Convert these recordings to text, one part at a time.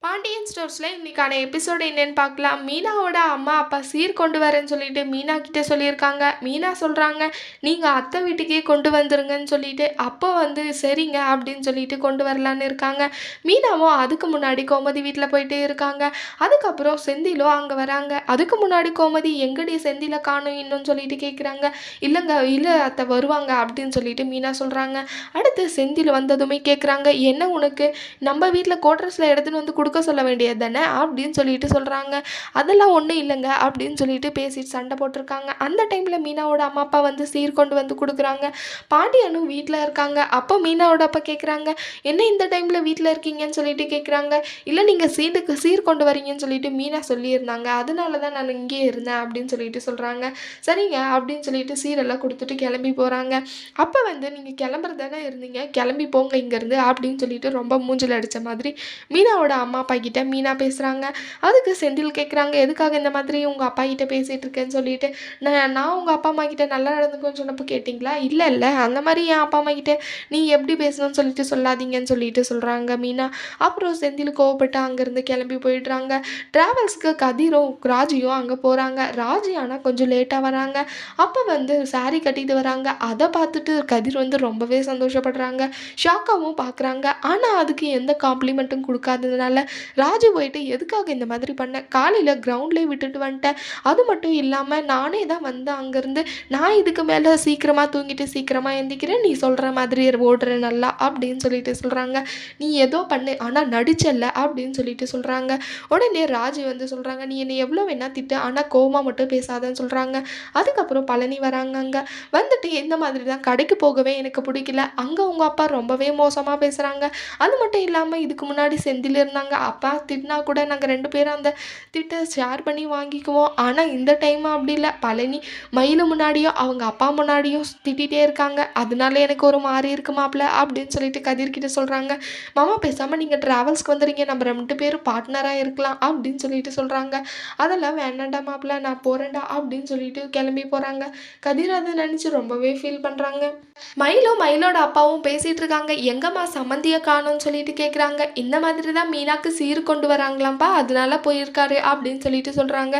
பாண்டியன் ஸ்டோர்ஸ்ல இன்னைக்கான எபிசோடு என்னன்னு பார்க்கலாம். மீனாவோட அம்மா அப்பா சீர் கொண்டு வரேன்னு சொல்லிட்டு மீனா கிட்ட சொல்லியிருக்காங்க. மீனா சொல்றாங்க, நீங்க அத்தை வீட்டுக்கே கொண்டு வந்துருங்கன்னு சொல்லிட்டு. அப்போ வந்து சரிங்க அப்படின்னு சொல்லிட்டு கொண்டு வரலான்னு இருக்காங்க. மீனாவும் அதுக்கு முன்னாடி கோமதி வீட்டில் போயிட்டே இருக்காங்க. அதுக்கப்புறம் செந்திலும் அங்கே வராங்க. அதுக்கு முன்னாடி கோமதி எங்கடி செந்தில காணும் இன்னும் சொல்லிட்டு கேட்குறாங்க. இல்லைங்க இல்லை அத்தை வருவாங்க அப்படின்னு சொல்லிட்டு மீனா சொல்றாங்க. அடுத்து செந்தில் வந்ததுமே கேட்குறாங்க, என்ன உனக்கு நம்ம வீட்டில் கோட்ரஸில் எடுத்துன்னு வந்து சொல்ல வேண்டியது தானே அப்படின்னு சொல்லிட்டு சொல்கிறாங்க. அதெல்லாம் ஒன்றும் இல்லைங்க அப்படின்னு சொல்லிட்டு பேசிட்டு சண்டை போட்டிருக்காங்க. அந்த டைமில் மீனாவோட அம்மா அப்பா வந்து சீர் கொண்டு வந்து கொடுக்குறாங்க. பாண்டியனும் வீட்டில் இருக்காங்க. அப்போ மீனாவோட அப்பா கேட்குறாங்க, என்ன இந்த டைமில் வீட்டில் இருக்கீங்கன்னு சொல்லிட்டு கேட்குறாங்க. இல்லை நீங்கள் சீர் கொண்டு வரீங்கன்னு சொல்லிட்டு மீனா சொல்லியிருந்தாங்க, அதனால தான் நான் இங்கேயே இருந்தேன் அப்படின்னு சொல்லிட்டு சொல்கிறாங்க. சரிங்க அப்படின்னு சொல்லிட்டு சீரெல்லாம் கொடுத்துட்டு கிளம்பி போகிறாங்க. அப்போ வந்து நீங்கள் கிளம்புறது தானே இருந்தீங்க, கிளம்பி போங்க இங்கேருந்து அப்படின்னு சொல்லிட்டு ரொம்ப மூஞ்சில் அடித்த மாதிரி மீனாவோட அம்மா அப்பா கிட்ட மீனா பேசுகிறாங்க. அதுக்கு செந்தில் கேட்குறாங்க, எதுக்காக இந்த மாதிரி உங்கள் அப்பா கிட்ட பேசிகிட்டு இருக்கேன்னு சொல்லிட்டு. நான் உங்கள் அப்பா அம்மா கிட்ட நல்லா நடந்துக்குன்னு சொன்னப்போ கேட்டிங்களா? இல்லை இல்லை, அந்த மாதிரி என் அப்பா அம்மா கிட்ட நீ எப்படி பேசணும்னு சொல்லிட்டு சொல்லாதீங்கன்னு சொல்லிட்டு சொல்கிறாங்க மீனா. அப்புறம் செந்தில் கோவப்பட்டு அங்கேருந்து கிளம்பி போயிடுறாங்க. ட்ராவல்ஸ்க்கு கதிரும் ராஜியும் அங்கே போகிறாங்க. ராஜி ஆனால் கொஞ்சம் லேட்டாக வராங்க. அப்போ வந்து சாரி கட்டிட்டு வராங்க. அதை பார்த்துட்டு கதிர் வந்து ரொம்பவே சந்தோஷப்படுறாங்க. ஷாக்காவும் பார்க்குறாங்க. ஆனால் அதுக்கு எந்த காம்ப்ளிமெண்ட்டும் கொடுக்காததுனால ராஜு போயிட்டு, எதுக்காக இந்த மாதிரி பண்ணேன், காலையில் கிரவுண்ட்லேயே விட்டுட்டு வந்துட்டேன், அது மட்டும் இல்லாமல் நானே தான் வந்தேன் அங்கேருந்து, நான் இதுக்கு மேலே சீக்கிரமாக தூங்கிட்டு சீக்கிரமாக எந்திக்கிறேன், நீ சொல்கிற மாதிரி ஓடுறேன் நல்லா அப்படின்னு சொல்லிட்டு சொல்கிறாங்க. நீ ஏதோ பண்ணு ஆனால் நடிச்சல்ல அப்படின்னு சொல்லிட்டு சொல்கிறாங்க. உடனே ராஜு வந்து சொல்கிறாங்க, நீ என்னை எவ்வளோ வேணா திட்டு ஆனால் கோவமாக மட்டும் பேசாதன்னு சொல்கிறாங்க. அதுக்கப்புறம் பழனி வராங்க. அங்கே வந்துட்டு இந்த மாதிரி தான் கடைக்கு போகவே எனக்கு பிடிக்கல, அங்கே உங்கள் அப்பா ரொம்பவே மோசமாக பேசுகிறாங்க, அது மட்டும் இல்லாமல் இதுக்கு முன்னாடி செந்தில் இருந்தாங்க, அப்பா திட்டினா கூட நாங்கள் 2 பேரும் அந்த திட்டை ஷேர் பண்ணி வாங்கிக்குவோம். ஆனால் இந்த டைம் அப்படி இல்லை, பழனி மயிலு முன்னாடியும் அவங்க அப்பா முன்னாடியும் திட்டிகிட்டே இருக்காங்க, அதனால எனக்கு ஒரு மாறி இருக்கு மாப்பிள்ள அப்படின்னு சொல்லிட்டு கதிர்கிட்ட சொல்கிறாங்க. மாமா பேசாமல் நீங்கள் ட்ராவல்ஸ்க்கு வந்துடுங்க, நம்ம 2 பேரும் பார்ட்னராக இருக்கலாம் அப்படின்னு சொல்லிட்டு சொல்கிறாங்க. அதெல்லாம் வேண்டாண்டா மாப்பிள்ள, நான் போகிறேன்டா அப்படின்னு சொல்லிட்டு கிளம்பி போகிறாங்க. கதிர் அதை நினச்சி ரொம்பவே ஃபீல் பண்ணுறாங்க. மயிலோட அப்பாவும் பேசிகிட்டு இருக்காங்க. எங்கம்மா சம்மந்தியை காணோன்னு சொல்லிட்டு கேட்குறாங்க. இந்த மாதிரி தான் மீனாக்கு சீர் கொண்டு வராங்களாம்ப்பா, அதனால போயிருக்காரு அப்படின்னு சொல்லிட்டு சொல்கிறாங்க.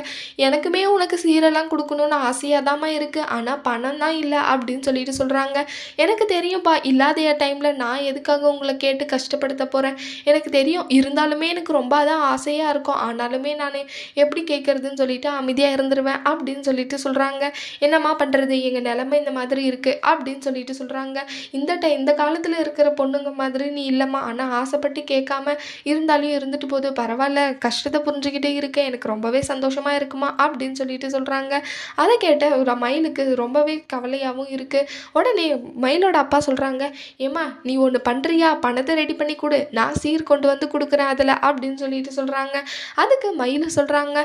எனக்குமே உனக்கு சீரெல்லாம் கொடுக்கணும்னு ஆசையாக தாம்மா இருக்குது, ஆனால் பணம் தான் இல்லை அப்படின்னு சொல்லிட்டு சொல்கிறாங்க. எனக்கு தெரியும்ப்பா, இல்லாத டைமில் நான் எதுக்காக உங்களை கேட்டு கஷ்டப்படுத்த போகிறேன், எனக்கு தெரியும், இருந்தாலுமே எனக்கு ரொம்ப தான் ஆசையாக இருக்கும், ஆனாலுமே நான் எப்படி கேட்குறதுன்னு சொல்லிட்டு அமைதியாக இருந்துருவேன் அப்படின்னு சொல்லிட்டு சொல்கிறாங்க. என்னம்மா பண்ணுறது, எங்கள் நிலைமை இந்த மாதிரி இருக்குது அப்படின்னு சொல்லிட்டு சொல்கிறாங்க. இந்த காலத்தில் இருக்கிற பொண்ணுங்க மாதிரி நீ இல்லைம்மா, ஆனால் ஆசைப்பட்டு கேட்காம இருந்தாலும் இருந்துட்டு போது, பரவாயில்ல, கஷ்டத்தை புரிஞ்சுக்கிட்டே இருக்கேன், எனக்கு ரொம்பவே சந்தோஷமாக இருக்குமா அப்படின்னு சொல்லிட்டு சொல்கிறாங்க. அதை கேட்ட ஒரு மயிலுக்கு ரொம்பவே கவலையாகவும் இருக்குது. உடனே மயிலோட அப்பா சொல்கிறாங்க, ஏம்மா நீ ஒன்று பண்ணுறியா, பணத்தை ரெடி பண்ணி கொடு, நான் சீர் கொண்டு வந்து கொடுக்குறேன் அதில் அப்படின்னு சொல்லிட்டு சொல்கிறாங்க. அதுக்கு மயில் சொல்கிறாங்க,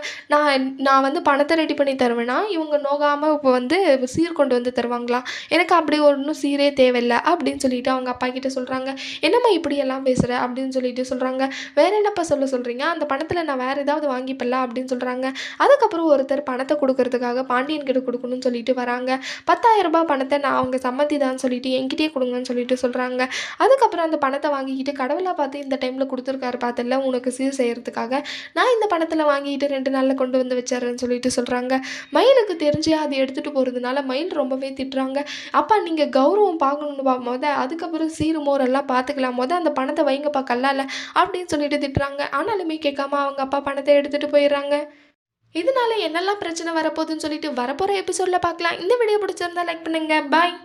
நான் வந்து பணத்தை ரெடி பண்ணி தருவேன்னா இவங்க நோகாமல் இப்போ வந்து சீர் கொண்டு வந்து தருவாங்களா, எனக்கு அப்படி ஒன்றும் சீரே தேவையில்லை அப்படின்னு சொல்லிட்டு அவங்க அப்பா கிட்ட சொல்கிறாங்க. என்னம்மா இப்படியெல்லாம் பேசுகிற அப்படின்னு சொல்லிட்டு சொல்கிறாங்க. வேற என்னப்பா சொல்கிறீங்க, அந்த பணத்தில் நான் வேறு ஏதாவது வாங்கிப்பல அப்படின்னு சொல்கிறாங்க. அதுக்கப்புறம் ஒருத்தர் பணத்தை கொடுக்கறதுக்காக பாண்டியன் கிட்ட கொடுக்கணும்னு சொல்லிட்டு வராங்க. 10,000 ரூபாய் பணத்தை நான் அவங்க சம்மதி தான் சொல்லிட்டு என்கிட்டயே கொடுங்கன்னு சொல்லிட்டு சொல்கிறாங்க. அதுக்கப்புறம் அந்த பணத்தை வாங்கிக்கிட்டு கடவுளாக பார்த்து இந்த டைமில் கொடுத்துருக்காரு பார்த்தல உனக்கு சீர் செய்கிறதுக்காக, நான் இந்த பணத்தில் வாங்கிட்டு 2 நாளில் கொண்டு வந்து வச்சிட்றேன்னு சொல்லிட்டு சொல்கிறாங்க. மயிலுக்கு தெரிஞ்சு அது எடுத்துகிட்டு போகிறதுனால மயில் ரொம்பவே திட்டுறாங்க. அப்பா நீங்கள் கௌரவம் பார்க்கணுன்னு அதுக்கப்புறம் சீரு மோரெல்லாம் பார்த்துக்கலாம், அந்த பணத்தை வைங்கப்பா கல்லால் அப்படின்னு சொல்லிட்டு திட்டுறாங்க. ஆனாலுமே கேட்காம அவங்க அப்பா பணத்தை எடுத்துகிட்டு போயிடுறாங்க. இதனால என்னெல்லாம் பிரச்சனை வரப்போகுதுன்னு சொல்லிட்டு வரப்போகிற எபிசோடில் பார்க்கலாம். இந்த வீடியோ பிடிச்சிருந்தா லைக் பண்ணுங்கள். பாய்.